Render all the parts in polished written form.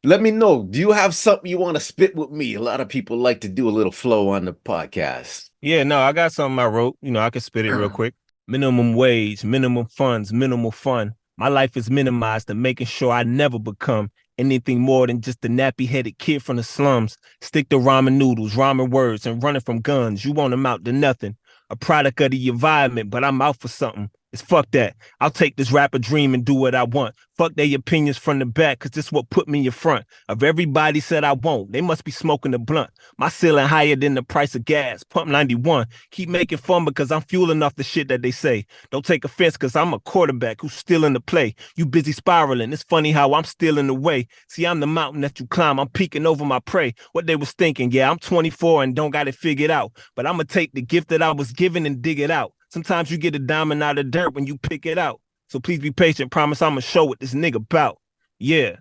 Let me know. Do you have something you want to spit with me? A lot of people like to do a little flow on the podcast. Yeah, no, I got something I wrote. I can spit it real quick. Minimum wage, minimum funds, minimal fun. My life is minimized and making sure I never become anything more than just a nappy-headed kid from the slums. Stick to ramen noodles, ramen words, and running from guns. You won't amount to nothing. A product of the environment, but I'm out for something. It's fuck that. I'll take this rapper dream and do what I want. Fuck their opinions from the back, cause this what put me in front of everybody said I won't. They must be smoking the blunt. My ceiling higher than the price of gas. Pump 91. Keep making fun because I'm fueling off the shit that they say. Don't take offense because I'm a quarterback who's still in the play. You busy spiraling. It's funny how I'm still in the way. See, I'm the mountain that you climb. I'm peeking over my prey. What they was thinking, yeah, I'm 24 and don't got it figured out. But I'm going to take the gift that I was given and dig it out. Sometimes you get a diamond out of dirt when you pick it out. So please be patient. Promise I'm going to show what this nigga about. Yeah.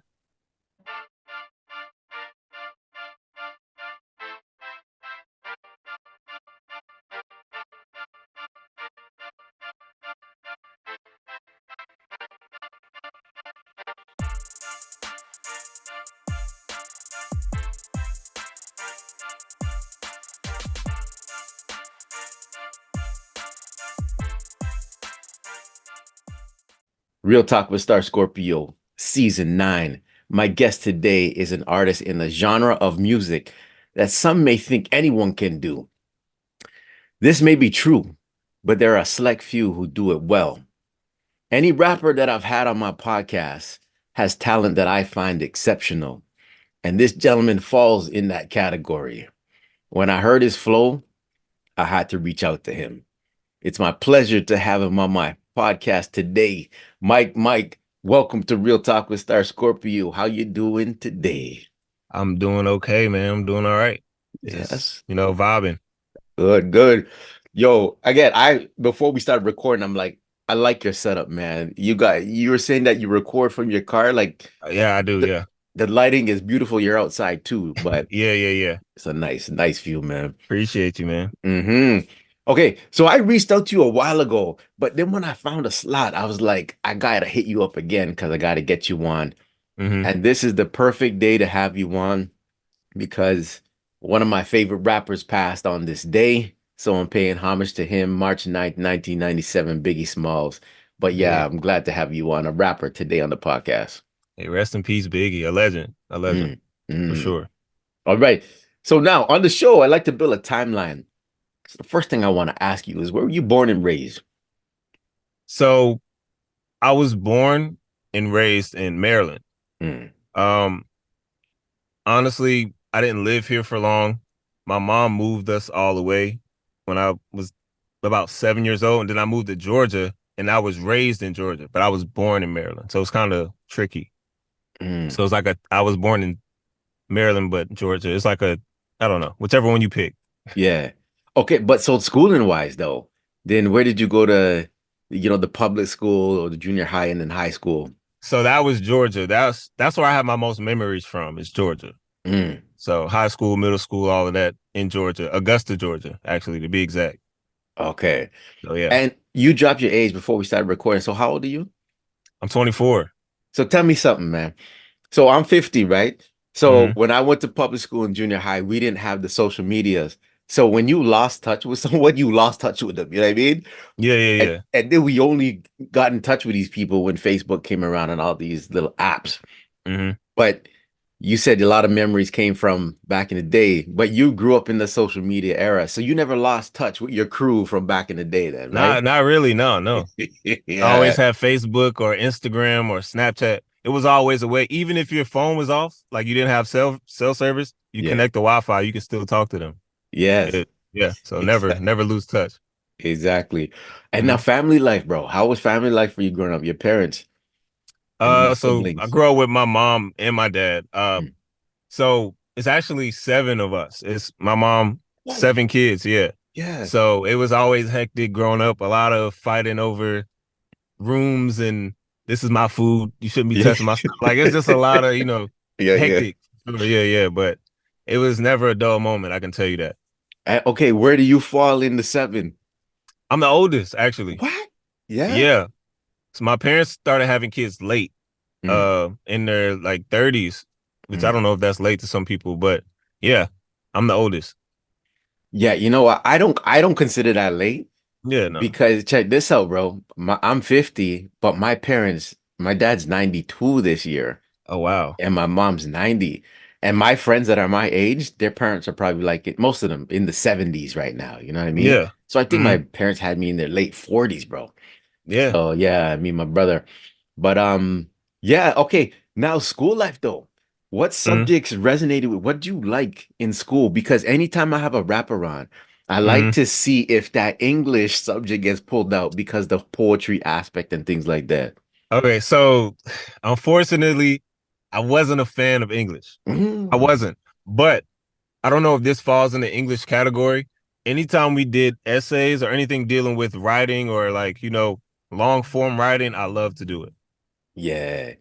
Real Talk with Star Scorpio, Season 9. My guest today is an artist in the genre of music that some may think anyone can do. This may be true, but there are a select few who do it well. Any rapper that I've had on my podcast has talent that I find exceptional, and this gentleman falls in that category. When I heard his flow, I had to reach out to him. It's my pleasure to have him on my podcast today. Mike, welcome to Real Talk with Star Scorpio. How you doing today? I'm doing okay, man. I'm doing all right. Just, Yes. vibing. Good, good. Yo, again, I before we started recording, I'm like, I like your setup, man. You were saying that you record from your car, like Yeah, I do. the, Yeah. the lighting is beautiful. You're outside too, but Yeah, yeah, yeah. it's a nice view, man. Appreciate you, man. Okay, so I reached out to you a while ago, but then when I found a slot, I was like, I gotta hit you up again because I gotta get you on. Hmm. And this is the perfect day to have you on because one of my favorite rappers passed on this day. So I'm paying homage to him, March 9th, 1997, Biggie Smalls. But yeah, Hey, I'm glad to have you on, a rapper today on the podcast. hey, rest in peace, Biggie. A legend Mm, for mm. sure. All right. So now on the show, I like to build a timeline. So the first thing I want to ask you is where were you born and raised? So I was born and raised in Maryland. Mm, Um, Honestly, I didn't live here for long. My mom moved us all the way when I was about 7 years old, and then I moved to Georgia, and I was raised in Georgia, but I was born in Maryland, so it's kind of tricky. mm. So it's like I was born in Maryland, but Georgia. It's like I don't know, whichever one you pick. Yeah. Okay, but so schooling wise though, then where did you go to, the public school or the junior high and then high school? So that was Georgia. That's where I have my most memories from. Is Georgia. Mm, So high school, middle school, all of that in Georgia, Augusta, Georgia, actually to be exact. okay. So yeah, And you dropped your age before we started recording. So how old are you? I'm 24. So tell me something, man. So I'm 50, right? So Hmm. when I went to public school and junior high, we didn't have the social medias. So when you lost touch with someone, you lost touch with them. You know what I mean? Yeah, yeah, And, yeah. and then we only got in touch with these people when Facebook came around and all these little apps. Hmm. But you said a lot of memories came from back in the day, but you grew up in the social media era. So you never lost touch with your crew from back in the day then, right? Not really. No, no. I always Yeah. have Facebook or Instagram or Snapchat. It was always a way. Even if your phone was off, like you didn't have cell service, you Yeah. connect the Wi-Fi, you can still talk to them. Yes. Yeah. So Exactly. never lose touch. Exactly. And now Hmm. family life, bro. How was family life for you growing up? Your parents and then your So I siblings. grew up with my mom and my dad. Mm. So it's actually seven of us. It's my mom, Whoa. seven kids. Yeah. Yeah. So it was always hectic growing up. A lot of fighting over rooms and this is my food. You shouldn't be Yeah. touching my stuff. Like it's just a lot of Yeah, yeah. hectic. Yeah, yeah. But it was never a dull moment. I can tell you that. Okay, where do you fall in the seven? I'm the oldest, actually. What? Yeah. Yeah. So my parents started having kids late, Mm. in their like 30s. which I Mm. don't know if that's late to some people, but yeah, I'm the oldest. Yeah, you know what? I don't consider that late Yeah, no. because check this out, bro. I'm 50, but my dad's 92 this year, Oh wow. and my mom's 90. And my friends that are my age, their parents are probably like most of them in the 70s right now. You know what I mean? Yeah. So I think Hmm. my parents had me in their late 40s, bro. Yeah. So yeah, me and my brother. But yeah, okay. Now school life though. What Hmm. subjects resonated with what do you like in school? Because anytime I have a wraparound, I like Hmm. to see if that English subject gets pulled out because the poetry aspect and things like that. Okay, so unfortunately, I wasn't a fan of English. I Mm. wasn't. But I don't know if this falls in the English category. Anytime we did essays or anything dealing with writing or like, long form writing, I love to do it. Yeah.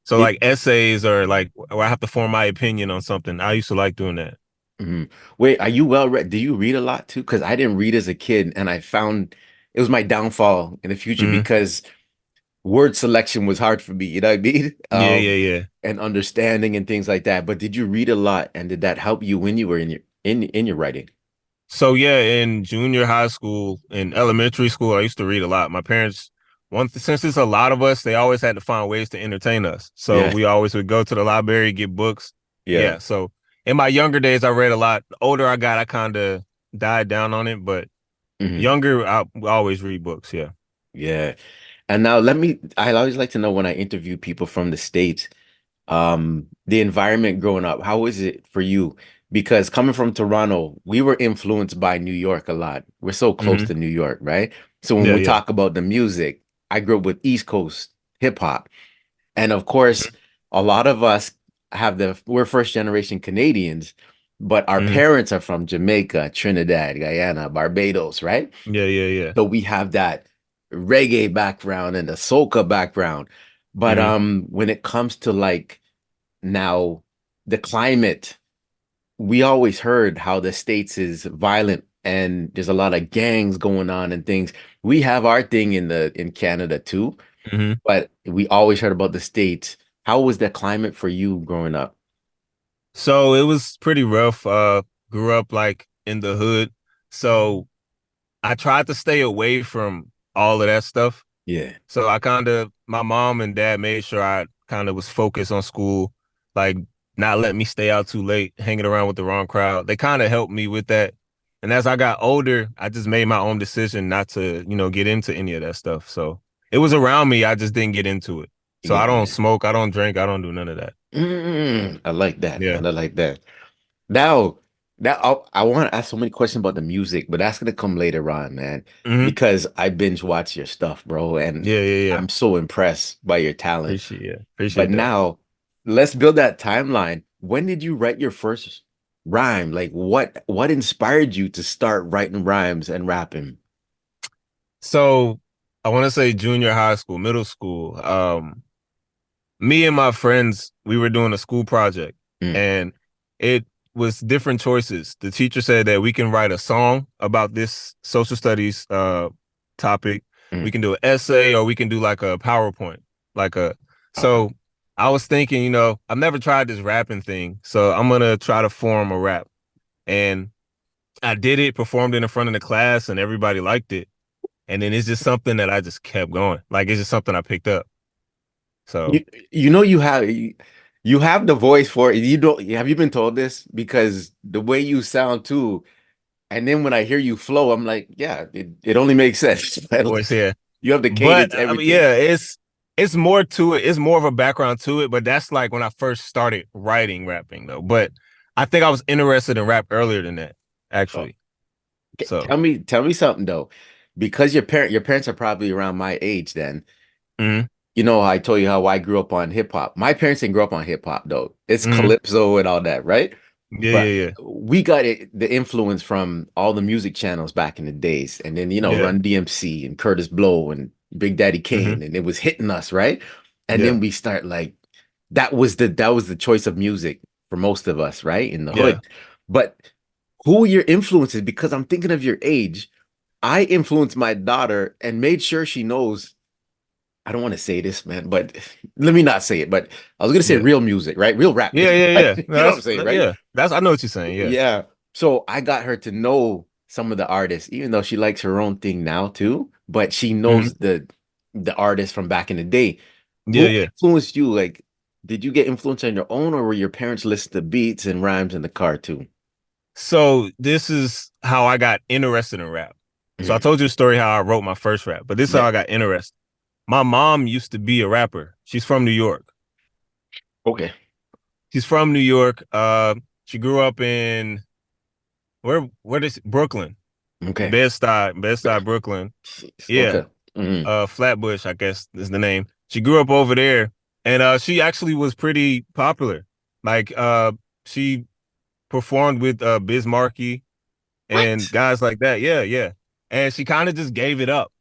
So It like essays or like where I have to form my opinion on something. I used to like doing that. mhm. Wait, are you well read? Do you read a lot too? Because I didn't read as a kid, and I found it was my downfall in the future Hmm. because word selection was hard for me, you know what I mean? Yeah, yeah, yeah. And understanding and things like that. But did you read a lot and did that help you when you were in your writing? So yeah, in junior high school, in elementary school, I used to read a lot. My parents, since it's a lot of us, they always had to find ways to entertain us. So Yeah. we always would go to the library, get books. Yeah. Yeah. So in my younger days, I read a lot. The older I got, I kind of died down on it. But Hmm. younger, I always read books. Yeah. Yeah. And now I always like to know when I interview people from the States, the environment growing up, how was it for you? Because coming from Toronto, we were influenced by New York a lot. We're so close Hmm. to New York, right? So when Yeah. we Yeah. talk about the music, I grew up with East Coast hip hop. And of course, a lot of us we're first generation Canadians, but our Hmm. parents are from Jamaica, Trinidad, Guyana, Barbados, right? Yeah. Yeah. Yeah. So we have that reggae background and the soca background. But Hmm. when it comes to like now the climate, we always heard how the States is violent and there's a lot of gangs going on and things. We have our thing in Canada too, Hmm. but we always heard about the States. How was the climate for you growing up? So it was pretty rough. Grew up like in the hood. So I tried to stay away from all of that stuff. Yeah. So my mom and dad made sure I kind of was focused on school, like not letting me stay out too late, hanging around with the wrong crowd. They kind of helped me with that. And as I got older, I just made my own decision not to, get into any of that stuff. So it was around me. I just didn't get into it. So I don't Yeah. smoke. I don't drink. I don't do none of that. I like that, Yeah. man. I like that. Now, I want to ask so many questions about the music, but that's gonna come later on, man. Hmm. Because I binge watch your stuff, bro, and Yeah. Yeah. Yeah. I'm so impressed by your talent. Appreciate yeah. But Appreciate that. now, let's build that timeline. When did you write your first rhyme? Like, what inspired you to start writing rhymes and rapping? So I want to say junior high school, middle school. Me and my friends, we were doing a school project Mm, and it was different choices. The teacher said that we can write a song about this social studies topic. We mm. can do an essay or we can do like a PowerPoint. Like a Okay. so I was thinking, I've never tried this rapping thing. So I'm gonna try to form a rap. And I did it, performed it in front of the class, and everybody liked it. And then it's just something that I just kept going. Like it's just something I picked up. So You you know you have the voice for it. You don't have you been told this? Because the way you sound too. And then when I hear you flow, I'm like, yeah, it only makes sense. voice here. You have the But cadence, I mean, everything. yeah, it's more to it. It's more of a background to it. But that's like when I first started writing rapping though. But I think I was interested in rap earlier than that, Oh, actually. So tell me something though, because your parents are probably around my age then. mhm. You know, I told you how I grew up on hip hop. My parents didn't grow up on hip hop though. It's Mhm. calypso and all that, right? Yeah, But yeah, we got the influence from all the music channels back in the days, and then yeah. Run DMC and Curtis Blow and Big Daddy Yeah. Hmm. Kane, and it was hitting us, right? And then Yeah. we start like that was the choice of music for most of us, right? In the Yeah. hood. But who are your influences? Because I'm thinking of your age. I influenced my daughter and made sure she knows I don't want to say this, man, but let me not say it. But I was gonna say Yeah. real music, right? Real rap Yeah, music, yeah, right? yeah. You No, know what I'm saying, right? yeah. That's I know what you're saying. Yeah. Yeah. So I got her to know some of the artists, even though she likes her own thing now too, but she Hmm. knows the artists from back in the day. Yeah, Who yeah. influenced you? Like, did you get influenced on your own, or were your parents listening to beats and rhymes in the car too? So this is how I got interested in rap. So I Mhm. told you a story how I wrote my first rap, but this is how Yeah. I got interested. My mom used to be a rapper. She's from New York. Okay. She's from New York. She grew up in where does Brooklyn, Okay. Bed-Stuy, Brooklyn. Jeez. Yeah, Okay. Hmm. Flatbush, I guess is the name. She grew up over there, and she actually was pretty popular. Like she performed with Biz Markie and What? guys like that. Yeah, yeah. And she kind of just gave it up.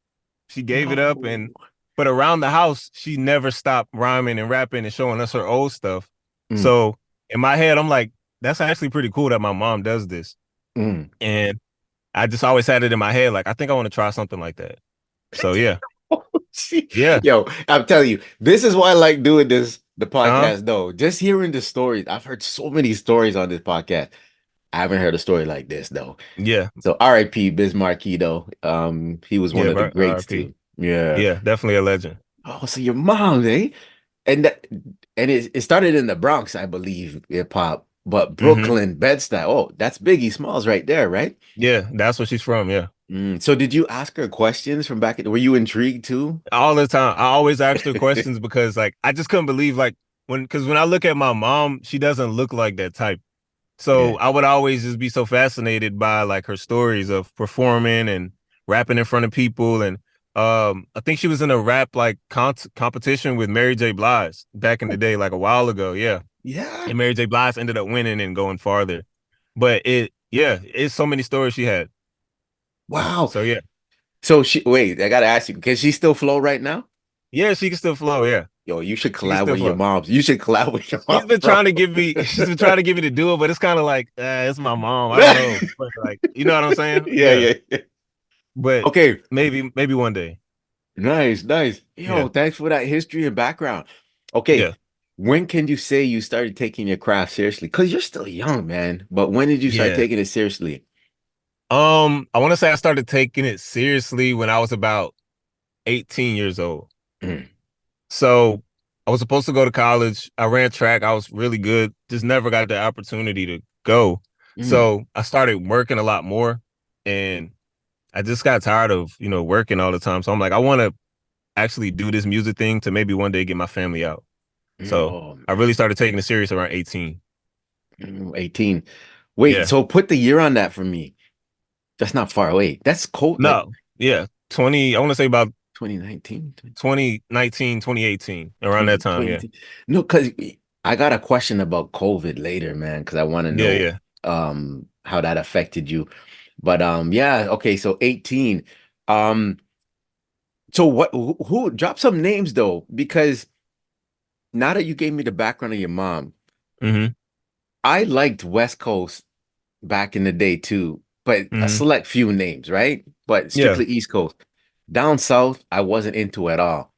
She gave it up, No. and but around the house, she never stopped rhyming and rapping and showing us her old stuff. Mm, So in my head, I'm like, that's actually pretty cool that my mom does this. mm. And I just always had it in my head, like, I think I want to try something like that. So yeah, yeah. Yo, I'm telling you, this is why I like doing the Uh-huh. podcast, though. Just hearing the stories. I've heard so many stories on this podcast. I haven't heard a story like this, though. Yeah. So R.I.P. Biz Markie, though. He was one Yeah, of the right. greats RIP. too. Yeah. Yeah, definitely a legend. Oh, so your mom, eh? And that, and it started in the Bronx, I believe, hip hop. But Hmm. Brooklyn, Bed-Stuy. Oh, that's Biggie Smalls right there, right? Yeah, that's where she's from. Yeah. So did you ask her questions from back? Were you intrigued too? All the time. I always asked her questions because like I just couldn't believe like when I look at my mom, she doesn't look like that type. Yeah. So I would always just be so fascinated by like her stories of performing and rapping in front of people. And I think she was in a rap like competition with Mary J. Blige back in the day, like a while ago. Yeah. Yeah. And Mary J. Blige ended up winning and going farther. But yeah, it's so many stories she had. Wow. So yeah. So she wait, I gotta ask you, can she still flow right now? Yeah, she can still flow. Yeah. Yo, you should She can collab still with your flow. moms. You should collab with your She's mom, been bro. trying to give me she's been trying to get me to do it, but it's kind of like it's my mom. I don't know. But like, you know what I'm saying? Yeah, Yeah. yeah. But Okay. maybe one day. Nice, nice. Yeah. Yo, thanks for that history and background. Okay. Yeah. When can you say you started taking your craft seriously? Because you're still young, man. But when did you start Yeah. taking it seriously? I want to say I started taking it seriously when I was about 18 years old. Mm, So I was supposed to go to college. I ran track. I was really good. Just never got the opportunity to go. mm. So I started working a lot more and I just got tired of, working all the time. So I'm like, I want to actually do this music thing to maybe one day get my family out. So Oh, I really started taking it serious around 18. 18. Wait, Yeah. so put the year on that for me. That's not far away. That's cold, like No. Yeah. 20, I want to say about 2019, 2019, 2018, around that time. Yeah. 2018. No, because I got a question about COVID later, man, because I want to Yeah. know Yeah. how that affected you. But yeah, okay, so 18. Um, so who drop some names though, because now that you gave me the background of your mom, Hmm. I liked West Coast back in the day too, but a Hmm. select few names, right? But Yeah. strictly East Coast. Down south, I wasn't into at all.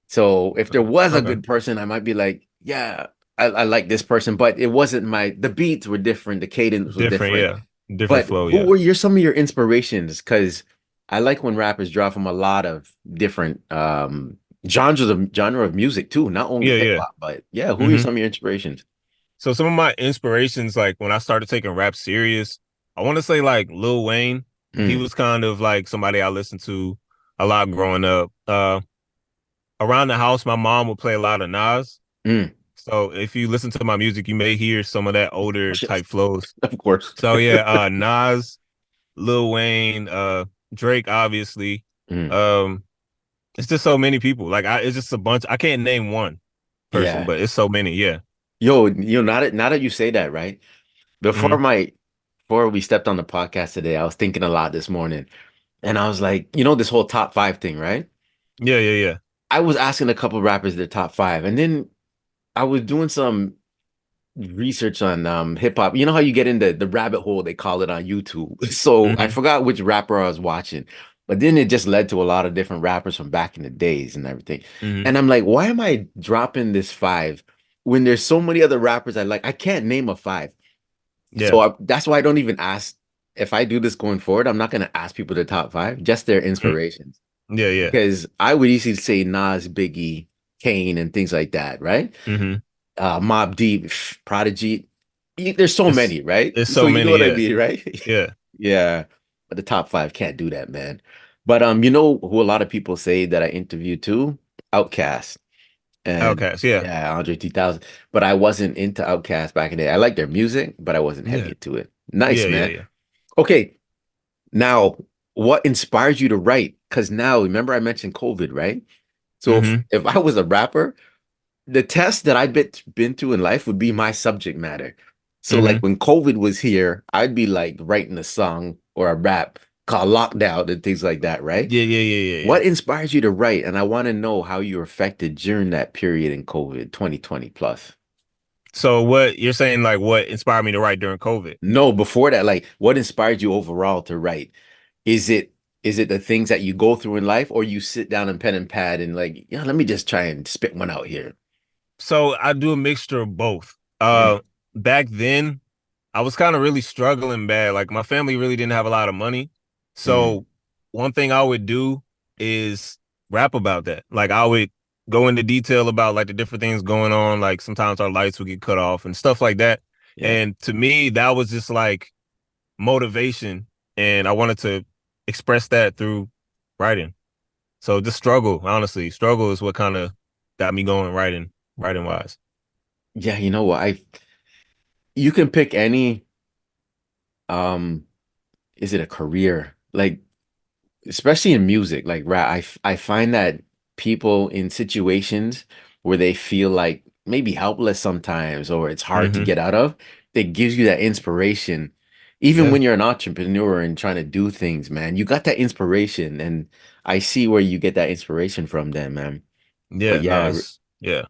So if there was a Okay. good person, I might be like, yeah, I like this person, but it wasn't the beats were different, the cadence was Different. different. Yeah. Different But flow. who Yeah. were some of your inspirations? Because I like when rappers draw from a lot of different genre of music too, not only Yeah. hip Yeah. hop, but yeah, who are Hmm. some of your inspirations? So some of my inspirations, like when I started taking rap serious, I want to say like Lil Wayne. He Mm, was kind of like somebody I listened to a lot growing up. Around the house, my mom would play a lot of Nas. mm. So if you listen to my music, you may hear some of that older type flows. Of course. So yeah, Nas, Lil Wayne, Drake, obviously. Mm, Um, it's just so many people. Like it's just a bunch. I can't name one person, yeah. but it's so many. Yeah. Yo, now that you say that, right? Before Hmm. my before we stepped on the podcast today, I was thinking a lot this morning. And I was like, this whole top five thing, right? Yeah, yeah, yeah. I was asking a couple rappers their top five, and then I was doing some research on hip hop. You know how you get into the rabbit hole, they call it on YouTube. So I Hmm. forgot which rapper I was watching, But then it just led to a lot of different rappers from back in the days and everything. Hmm. And I'm like, why am I dropping this five when there's so many other rappers I like? I can't name a five. Yeah. So that's why I don't even ask if I do this going forward. I'm not going to ask people the top five, just their Mhm. inspirations. Yeah, yeah. Because I would easily say Nas, Biggie, Kane, and things like that, right? Hmm. Mob Deep, Prodigy. There's so It's many, right? it's So so you know many. what I Yeah, mean, right? yeah. Yeah. But the top five can't do that, man. But you know who a lot of people say that I interviewed too? Outkast. And Outcast. Yeah, yeah, Andre 3000. But I wasn't into Outkast back in the day. I like their music, but I wasn't heavy yeah, into it. Nice, yeah, yeah, man. yeah. Okay, now what inspires you to write? Because now, remember I mentioned COVID, right? So Hmm. if I was a rapper, the test that been through in life would be my subject matter. So like Hmm. when COVID was here, I'd be like writing a song or a rap called Lockdown and things like that, right? Yeah, yeah, yeah, yeah, yeah. What inspires you to write? And I want to know how you were affected during that period in COVID 2020 plus. So what you're saying, like what inspired me to write during COVID? No, before that, like what inspired you overall to write? Is it is it the things that you go through in life or you sit down and pen and pad and like, yeah, let me just try and spit one out here. So I do a mixture of both. Mm, Back then I was kind of really struggling bad. Like my family really didn't have a lot of money. mm, So one thing I would do is rap about that. Like I would go into detail about like the different things going on. Like sometimes our lights would get cut off and stuff like that. yeah. And to me, that was just like motivation. And I wanted to express that through writing. So just struggle, honestly. Struggle is what kind of got me going writing wise. Yeah, you know what? I You can pick any um is it a career? Like especially in music, like rap, I find that people in situations where they feel like maybe helpless sometimes or it's hard to Hmm. get out of, that gives you that inspiration. Even Yeah. when you're an entrepreneur and trying to do things, man, you got that inspiration, and I see where you get that inspiration from then, man. But Yeah. No, yeah, it's yeah.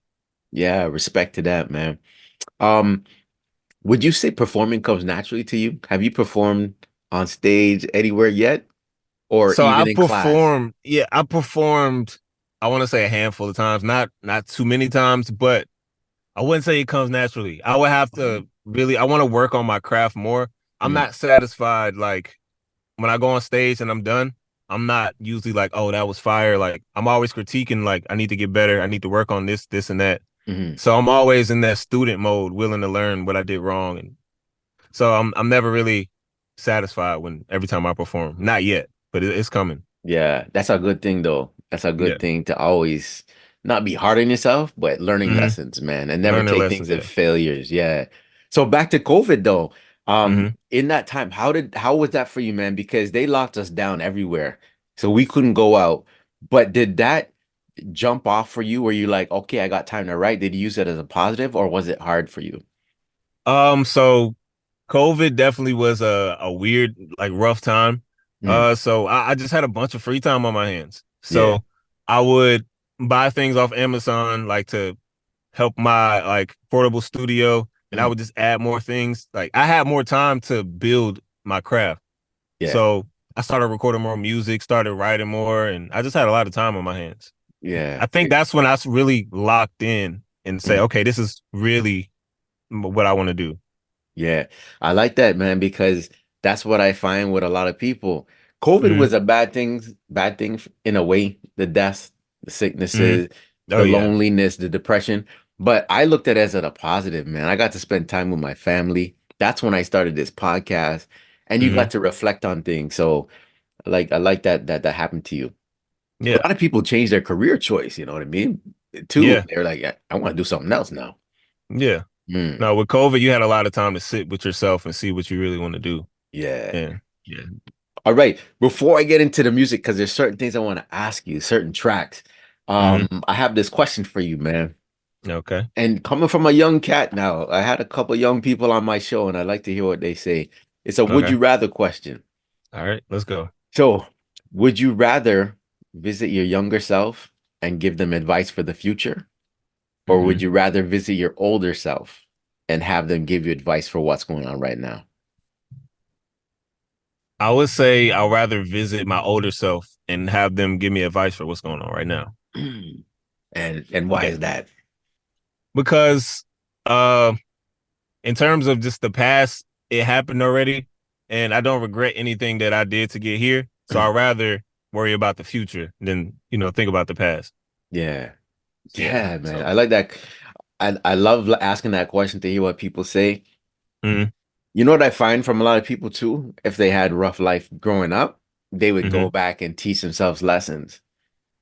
yeah, respect to that, man. Um, would you say performing comes naturally to you? Have you performed on stage anywhere yet, or So I even in class? performed, yeah, I performed, I want to say a handful of times, not too many times, but I wouldn't say it comes naturally. I would have to really I want to work on my craft more. I'm Mm, not satisfied like when I go on stage and I'm done, I'm not usually like, oh, that was fire. Like I'm always critiquing like I need to get better. I need to work on this and that. mhm. So I'm always in that student mode, willing to learn what I did wrong. And so I'm never really satisfied when every time I perform. Not yet, but it's coming. Yeah, that's a good thing though. That's a Yeah. good thing to always not be hard on yourself, but learning Hmm. lessons, man, and never Learn their take things lessons. as Yeah. failures. Yeah. So back to COVID though. Hmm. In that time, how was that for you, man? Because they locked us down everywhere. So we couldn't go out. But did that jump off for you? Were you like, okay, I got time to write? Did you use it as a positive or was it hard for you? So COVID definitely was a weird, like rough time. Mm, So I just had a bunch of free time on my hands. yeah. So I would buy things off Amazon, like to help my like portable studio, and I Mm, would just add more things. Like I had more time to build my craft. yeah. So I started recording more music, started writing more, and I just had a lot of time on my hands. Yeah. I think that's when I really locked in and say, Mm. okay, this is really what I want to do. Yeah, I like that, man, because that's what I find with a lot of people. COVID Hmm. was a bad thing in a way, the deaths, the Hmm. sicknesses, Oh the yeah. loneliness, the depression. But I looked at it as a positive, man. I got to spend time with my family. That's when I started this podcast, and you Hmm. got to reflect on things. So, I like that happened to you. A Yeah. lot of people change their career choice, you know what I mean? Too. Yeah. They're like, I want to do something else now. Yeah. Mm, No, with COVID, you had a lot of time to sit with yourself and see what you really want to do. yeah. And yeah. All right. Before I get into the music, because there's certain things I want to ask you, certain tracks. Hmm. I have this question for you, man. Okay. And coming from a young cat now, I had a couple young people on my show, and I like to hear what they say. It's a would Okay. you rather question. All right. Let's go. So, would you rather visit your younger self and give them advice for the future, or would Hmm. you rather visit your older self and have them give you advice for what's going on right now? I would say I'd rather visit my older self and have them give me advice for what's going on right now. And why Yeah. is that? Because uh in terms of just the past, it happened already, and I don't regret anything that I did to get here. So I'd rather worry about the future than, think about the past. Yeah. Yeah. Yeah, man. So I like that. I love asking that question to hear what people say. mhm, You know what I find from a lot of people too? If they had rough life growing up, they would go mhm. back and teach themselves lessons.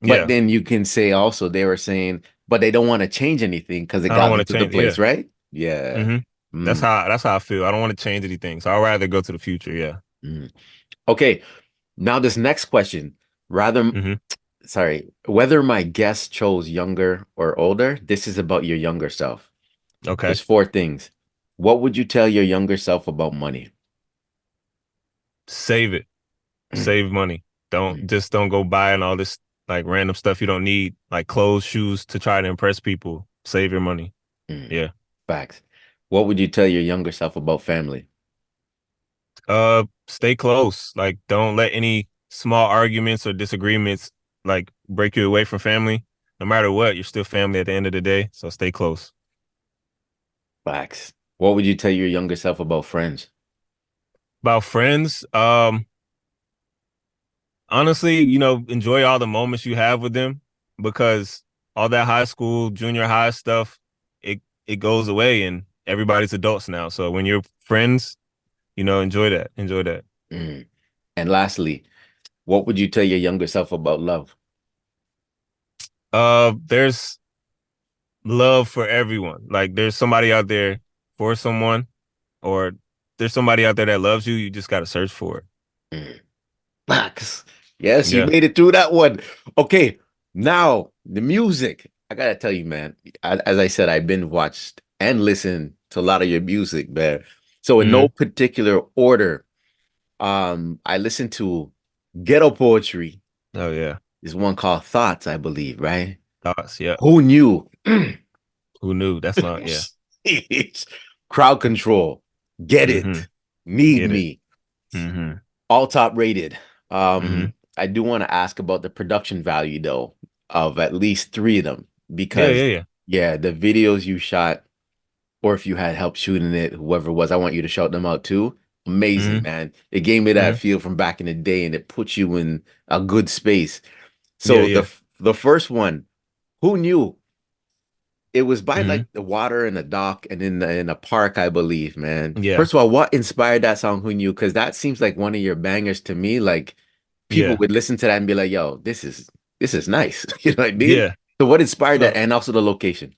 But Yeah. then you can say also they were saying, but they don't want to change anything because it I don't got want them to to the change. Yeah. place, right? Yeah. hmm Mm, That's how I feel. I don't want to change anything. So I'd rather go to the future. Yeah. mm. Okay. Now this next question, rather, hmm sorry, whether my guest chose younger or older, this is about your younger self. Okay. There's four things. What would you tell your younger self about money? Save it. Mm, Save money. mm, Don't go buying all this like random stuff you don't need, like clothes, shoes to try to impress people. Save your money. mm. Yeah. Facts. What would you tell your younger self about family? Stay close. Like, don't let any small arguments or disagreements like break you away from family. No matter what, you're still family at the end of the day. So stay close. Facts. What would you tell your younger self about friends? About friends, honestly, enjoy all the moments you have with them because all that high school, junior high stuff, it goes away and everybody's adults now. So when you're friends, enjoy that. Enjoy that. Mm. And lastly, what would you tell your younger self about love? There's love for everyone. Like there's somebody out there for someone, or there's somebody out there that loves you. You just got to search for it. Mm. Facts. Yes, you Yeah. made it through that one. Okay, now the music. I gotta tell you, man. As I said, I've been watched and listened to a lot of your music, man. So in no hmm particular order, I listened to Ghetto Poetry. Oh yeah. There's one called Thoughts, I believe, right? Thoughts. Yeah. Who knew? Who knew? That's not. Yeah. Crowd Control, Get hmm It, Need Get it. Me, hmm all top rated. hmm I do want to ask about the production value though of at least three of them Yeah. because Yeah. Yeah. yeah, the videos you shot, or if you had help shooting it, whoever it was, I want you to shout them out too. Amazing, hmm man. It gave me that hmm feel from back in the day and it puts you in a good space. Yeah. So Yeah. the first one, who knew? It was by hmm like the water and the dock and in a park, I believe, man. Yeah. First of all, what inspired that song, Who Knew? Because that seems like one of your bangers to me. Like people Yeah. would listen to that and be like, yo, this is nice. You know what I mean? Yeah. So what inspired that? So And also the location.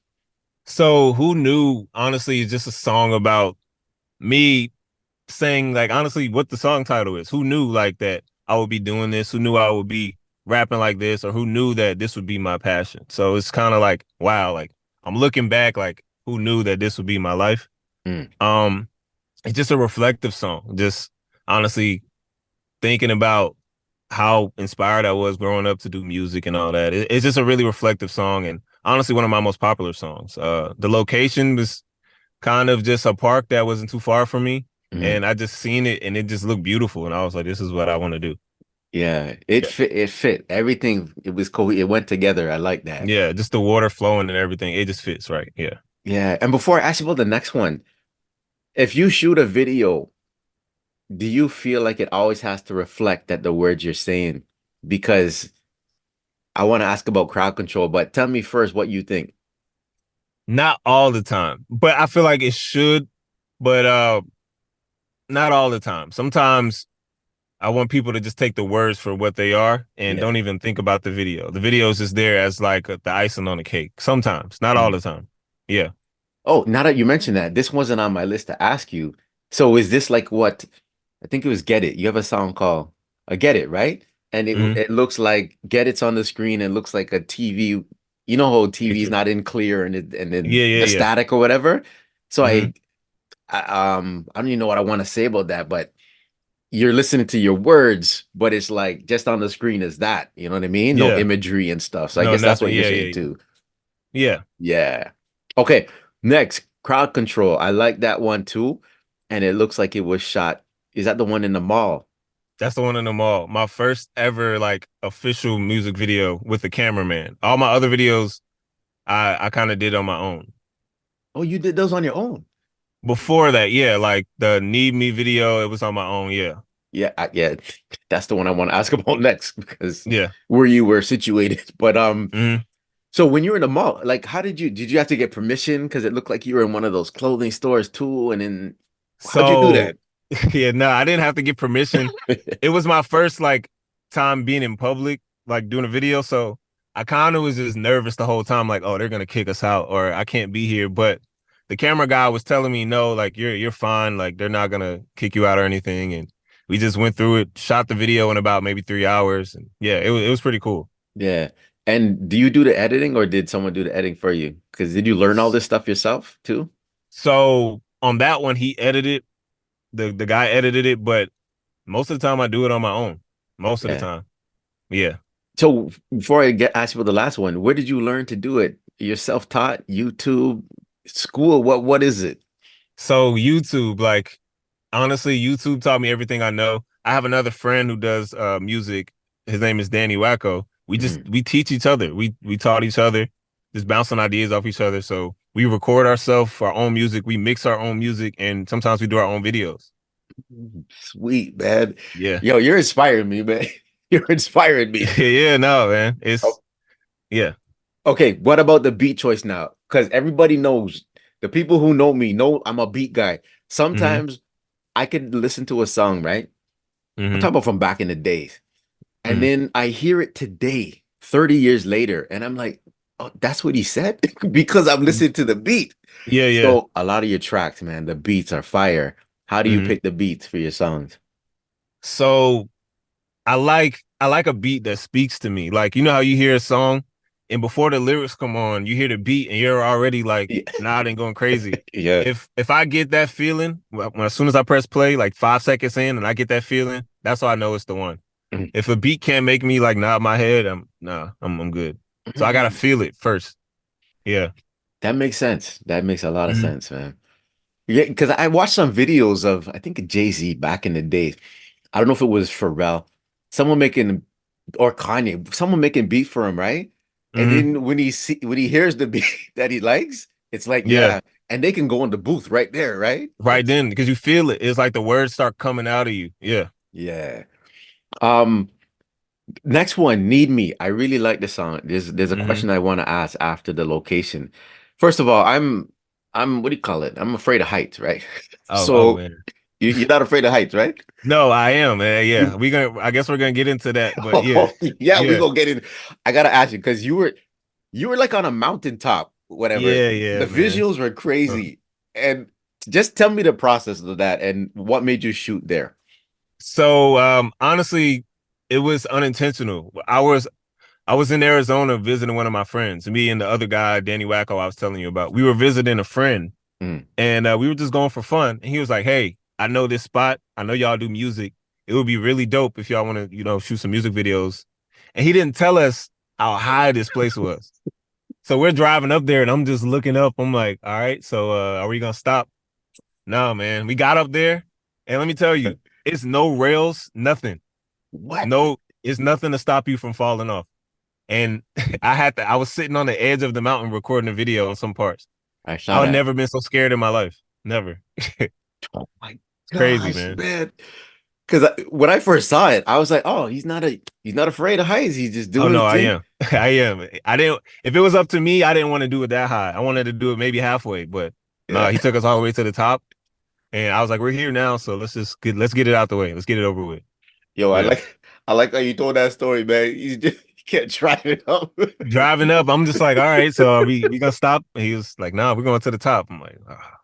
so who knew? Honestly, it's just a song about me saying like honestly what the song title is. Who knew like that I would be doing this? Who knew I would be rapping like this? Or who knew that this would be my passion? So it's kind of like wow, like I'm looking back like who knew that this would be my life? Mm, Um, it's just a reflective song. Just honestly thinking about how inspired I was growing up to do music and all that. It's just a really reflective song and honestly one of my most popular songs. The location was kind of just a park that wasn't too far from me. mm. And I just seen it and it just looked beautiful. And I was like, this is what I want to do. Yeah, it Yeah. fit. It fit everything. It was cool. It went together. I like that. Yeah. Just the water flowing and everything. It just fits right. Yeah. Yeah. And before I ask you about the next one, if you shoot a video, do you feel like it always has to reflect that the words you're saying? Because I want to ask about crowd control, but tell me first what you think. Not all the time, but I feel like it should, but not all the time. Sometimes I want people to just take the words for what they are and Yeah. don't even think about the video. The video is just there as like the icing on the cake. Sometimes, not all Mm. the time. Yeah. Oh, now that you mentioned that, this wasn't on my list to ask you. So is this like what I think it was Get It? You have a song called Get It, right? And hmm it looks like Get It's on the screen. It looks like a TV. You know how TV is Picture. not in clear and then Yeah. Yeah. the Yeah. static or whatever. So hmm I don't even know what I want to say about that, but you're listening to your words, but it's like just on the screen is that, you know what I mean? No Yeah. imagery and stuff. So I No, guess that's nothing. what you're Yeah. saying Yeah. too. Yeah. Yeah. Okay. Next, crowd control. I like that one too. And it looks like it was shot. Is that the one in the mall? That's the one in the mall. My first ever like official music video with the cameraman. All my other videos, I kind of did on my own. Oh, you did those on your own. Before that, yeah, like the Need Me video, it was on my own. Yeah, Yeah, yeah, that's the one I want to ask about next because yeah. where you were situated. But Mhm. so when you were in the mall, like, how did you have to get permission? Because it looked like you were in one of those clothing stores too, and then how'd you do So, that? yeah, no, I didn't have to get permission. It was my first like time being in public, like doing a video. So I kind of was just nervous the whole time, like, oh, they're gonna kick us out or I can't be here. But the camera guy was telling me, no, like you're fine, like they're not gonna kick you out or anything. And we just went through it, shot the video in about maybe 3 hours, and yeah, it was pretty cool. Yeah. And do you do the editing or did someone do the editing for you? Because did you learn all this stuff yourself too? So on that one, he edited the guy edited it, but most of the time I do it on my own. Most of the Yeah. time. Yeah. So before I get ask you about the last one, where did you learn to do it? You're self-taught, YouTube, school, what is it? So YouTube, like honestly, YouTube taught me everything I know. I have another friend who does music. His name is Danny Wacko. Mhm. We teach each other. We taught each other, just bouncing ideas off each other. So we record ourselves for our own music. We mix our own music, and sometimes we do our own videos. Sweet, man. Yeah. Yo, you're inspiring me, man. You're inspiring me. Yeah, no, man. Oh, It's yeah. okay, what about the beat choice now? Because everybody knows, the people who know me know I'm a beat guy. hmm Sometimes I could listen to a song, right? I'm hmm talking about from back in the days. And hmm then I hear it today, 30 years later, and I'm like, oh, that's what he said? Because I'm listening to the beat. Yeah, yeah. So a lot of your tracks, man, the beats are fire. How do you hmm pick the beats for your songs? So I like a beat that speaks to me. Like you know how you hear a song and before the lyrics come on, you hear the beat and you're already like Yeah. nodding, going crazy. Yeah. If I get that feeling, as soon as I press play, like 5 seconds in, and I get that feeling, that's how I know it's the one. If a beat can't make me like nod my head, I'm good. So I gotta feel it first. Yeah. That makes sense. That makes a lot of Mhm. sense, man. Yeah, because I watched some videos of I think Jay-Z back in the days. I don't know if it was Pharrell, someone making or Kanye, someone making beat for him, right? And hmm then when he hears the beat that he likes, it's like, Yeah. yeah, and they can go in the booth right there, right? Right It's then, because you feel it. It's like the words start coming out of you. Yeah. yeah. Um, Next one, Need Me. I really like the song. There's a hmm question I want to ask after the location. First of all, I'm what do you call it? I'm afraid of heights, right? Oh So man. you're not afraid of heights, right? No, I am, man. Yeah, we gonna. I guess we're gonna get into that, but yeah, Oh, yeah, we yeah, gonna get in. I gotta ask you because you were like on a mountaintop, whatever. yeah, The man. visuals were Uh, crazy, and just tell me the process of that and what made you shoot there. So, honestly, it was unintentional. I was in Arizona visiting one of my friends. Me and the other guy, Danny Wacko, I was telling you about. We were visiting a friend, Mm, and we were just going for fun. And he was like, "Hey, I know this spot. I know y'all do music. It would be really dope if y'all want to, shoot some music videos." And he didn't tell us how high this place was. So we're driving up there and I'm just looking up. I'm like, all right, so are we gonna stop? No, man. We got up there and let me tell you, it's no rails, nothing. what? No, it's nothing to stop you from falling off. And I was sitting on the edge of the mountain recording a video on some parts. I I saw would that. never been so scared in my life. Never. It's Oh my crazy, gosh, man. man. Because when I first saw it, I was like, "Oh, he's not afraid of heights. He's just Oh doing no, his I thing." am. I am. I didn't if it was up to me, I didn't want to do it that high. I wanted to do it maybe halfway, but no, Yeah. he took us all the way to the top. And I was like, we're here now, so let's get it out the way. Let's get it over with. Yo, Yeah. I like how you told that story, man. You just you can't try it up. Driving up, I'm just like, all right, so are we gonna stop? And he was like, no, we're going to the top. I'm like, ah.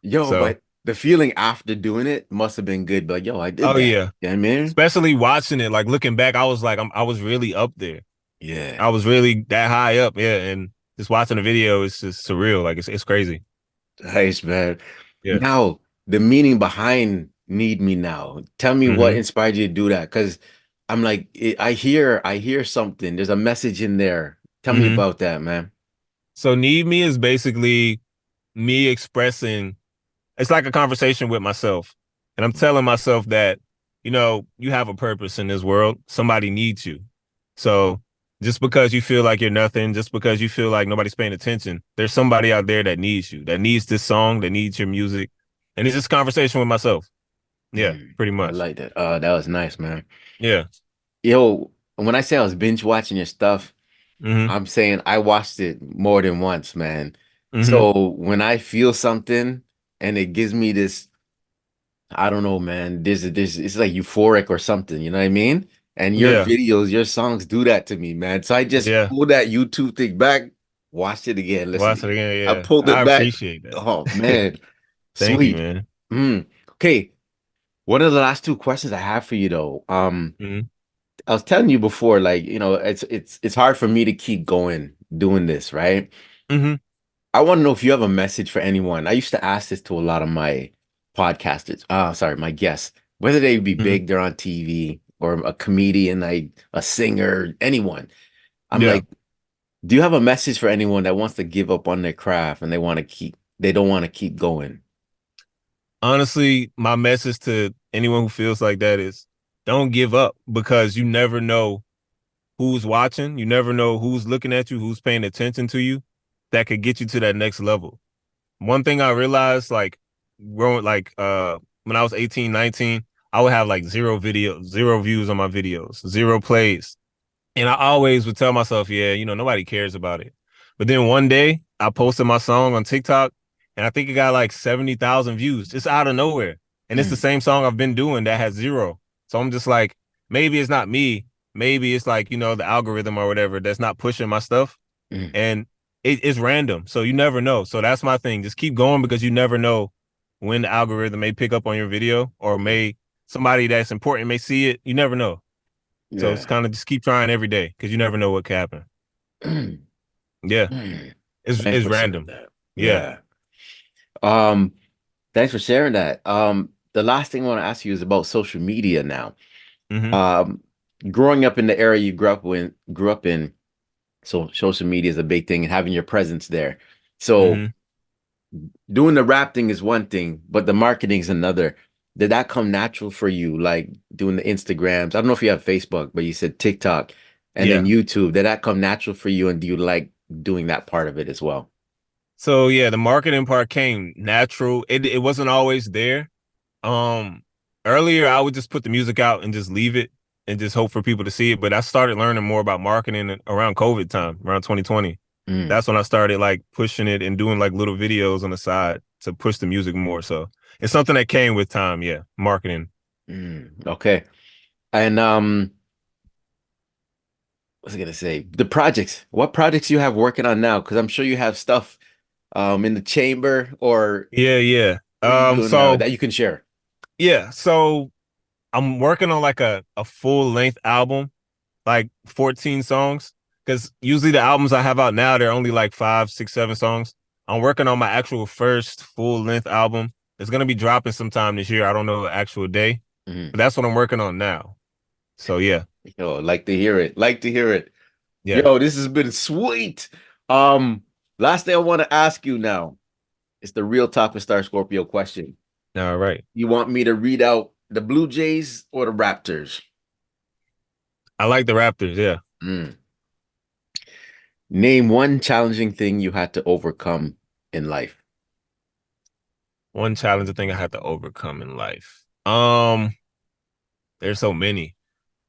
Yo, So but the feeling after doing it must have been good. But yo, I did oh that. yeah. You know what I mean? Especially watching it, like looking back, I was like, I was really up there. Yeah. I was really that high up. Yeah. And just watching the video is just surreal. Like it's crazy. Nice, man. Yeah. Now, the meaning behind Need Me Now. Tell me what hmm inspired you to do that. Because I'm like, I hear something. There's a message in there. Tell me hmm about that, man. So Need Me is basically me expressing it's like a conversation with myself. And I'm telling myself that, you have a purpose in this world. Somebody needs you. So just because you feel like you're nothing, just because you feel like nobody's paying attention, there's somebody out there that needs you, that needs this song, that needs your music. And it's just conversation with myself. Yeah, pretty I much. like that. That was nice, man. Yeah. Yo, when I say I was binge watching your stuff, Hmm. I'm saying I watched it more than once, man. Hmm. So when I feel something and it gives me this, I don't know, man, this it's like euphoric or something, you know what I mean? And your Yeah. videos, your songs do that to me, man. So I just Yeah. pulled that YouTube thing back, watched it again, listened Watch it again. again. I Yeah. pulled I it back. appreciate Oh that. man, Thank you, sweet. man. Okay, one of the last two questions I have for you though. Hmm. I was telling you before, like, it's hard for me to keep going doing this, right? Hmm. I want to know if you have a message for anyone. I used to ask this to a lot of my podcasters. Sorry, my guests, whether they be Hmm. big, they're on TV, or a comedian, like a singer, anyone. I'm Yeah. like, do you have a message for anyone that wants to give up on their craft and they don't want to keep going? Honestly, my message to anyone who feels like that is don't give up because you never know who's watching. You never know who's looking at you, who's paying attention to you that could get you to that next level. One thing I realized, like, growing, like, when I was 18, 19, I would have like zero videos, zero views on my videos, zero plays. And I always would tell myself, yeah, nobody cares about it. But then one day I posted my song on TikTok and I think it got like 70,000 views just out of nowhere. And it's the Mm, same song I've been doing that has zero. So I'm just like, maybe it's not me. Maybe it's like, the algorithm or whatever that's not pushing my stuff. mm, And it's random. So you never know. So that's my thing. Just keep going because you never know when the algorithm may pick up on your video or mm. may somebody that's important may see it. You never know. So it's Yeah. kind of just keep trying every day because you never know what can happen. Mm, Yeah, mm. Thanks it's for sharing random. that. Yeah. Yeah. Um, Thanks for sharing that. The last thing I want to ask you is about social media now. Hmm. Um, Growing up in the area you grew up in, so social media is a big thing and having your presence there. So Hmm. doing the rap thing is one thing, but the marketing is another. Did that come natural for you, like doing the Instagrams? I don't know if you have Facebook, but you said TikTok and then Yeah. YouTube. Did that come natural for you, and do you like doing that part of it as well? So yeah, the marketing part came natural. It wasn't always there. Um, Earlier I would just put the music out and just leave it and just hope for people to see it. But I started learning more about marketing around COVID time, around 2020. Mm, That's when I started like pushing it and doing like little videos on the side to push the music more. So it's something that came with time. Yeah, marketing. okay. And what was I gonna say? The projects. What projects you have working on now? Because I'm sure you have stuff in the chamber, or Yeah, yeah. what are you doing So that you can share? yeah, so I'm working on like a full length album, like 14 songs. Because usually the albums I have out now, they're only like 5, 6, 7 songs. I'm working on my actual first full length album. It's gonna be dropping sometime this year. I don't know the actual day, Mhm. but that's what I'm working on now. So yeah, Yo, like to hear it. Like to hear it. yeah. Yo, this has been sweet. Um, Last thing I want to ask you now is the real Talk with Star Scorpio question. All right. You want me to read out the Blue Jays or the Raptors? I like the Raptors, yeah. Mm. Name one challenging thing you had to overcome in life. One challenging thing I had to overcome in life. There's so many.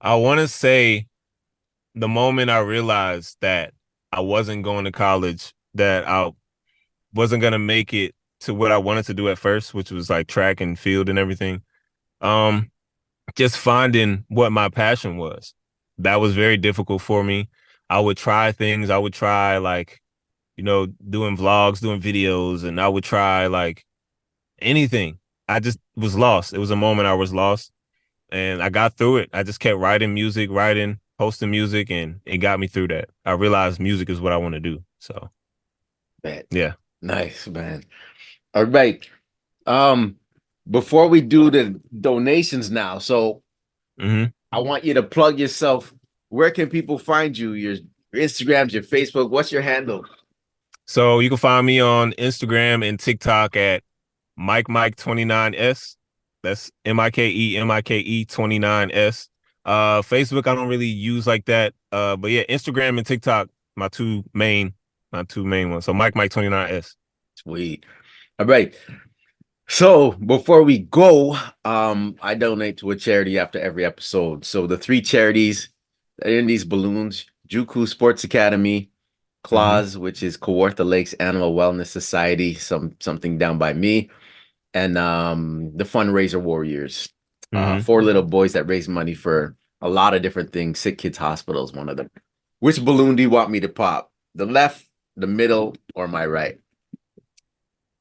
I want to say the moment I realized that I wasn't going to college, that I wasn't gonna make it to what I wanted to do at first, which was like track and field and everything. Um, just finding what my passion was. That was very difficult for me. I would try things. I would try like, doing vlogs, doing videos, and I would try like anything. I just was lost. It was a moment I was lost and I got through it. I just kept writing music, writing, posting music, and it got me through that. I realized music is what I want to do. So Bet. yeah. Nice, man. All right. Um, Before we do the donations now, so Hmm. I want you to plug yourself. Where can people find you? Your Instagrams, your Facebook. What's your handle? So you can find me on Instagram and TikTok at Mike 29S. That's M.I.C 29S. Facebook I don't really use like that. But yeah, Instagram and TikTok, my two main ones. So Mike 29S. Sweet. All right. So before we go, I donate to a charity after every episode. So the three charities that are in these balloons: Juku Sports Academy, Mm-hmm. Claws, which is Kawartha Lakes Animal Wellness Society, something down by me, and the Fundraiser Warriors. Mm-hmm. Four little boys that raise money for a lot of different things. Sick Kids Hospital is one of them. Which balloon do you want me to pop? The left, the middle, or my right?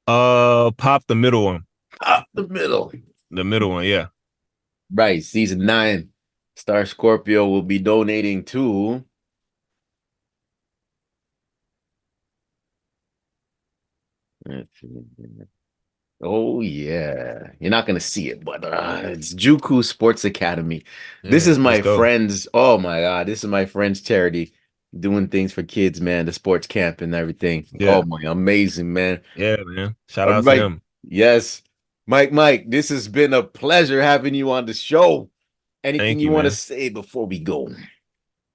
Pop the middle one. Pop the middle. The middle one, yeah. Right, season 9, Star Scorpio will be donating to. Let's see. Oh yeah, you're not gonna see it, but it's Juku Sports Academy. This Yeah, is let's my go. friend's. Oh my God, this is my friend's charity, doing things for kids, man. The sports camp and everything. Yeah. Oh my, amazing, man. Yeah, man. Shout All out to right, him. yes, Mike, this has been a pleasure having you on the show. Anything Thank you you, want to man. say before we go?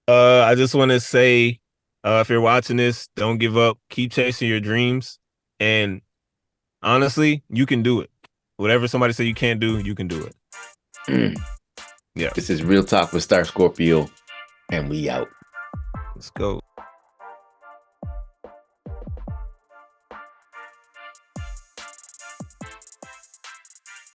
I just want to say, if you're watching this, don't give up. Keep chasing your dreams. And honestly, you can do it. Whatever somebody say you can't do, you can do it. Yeah. This is Real Talk with Star Scorpio, and we out. Let's go.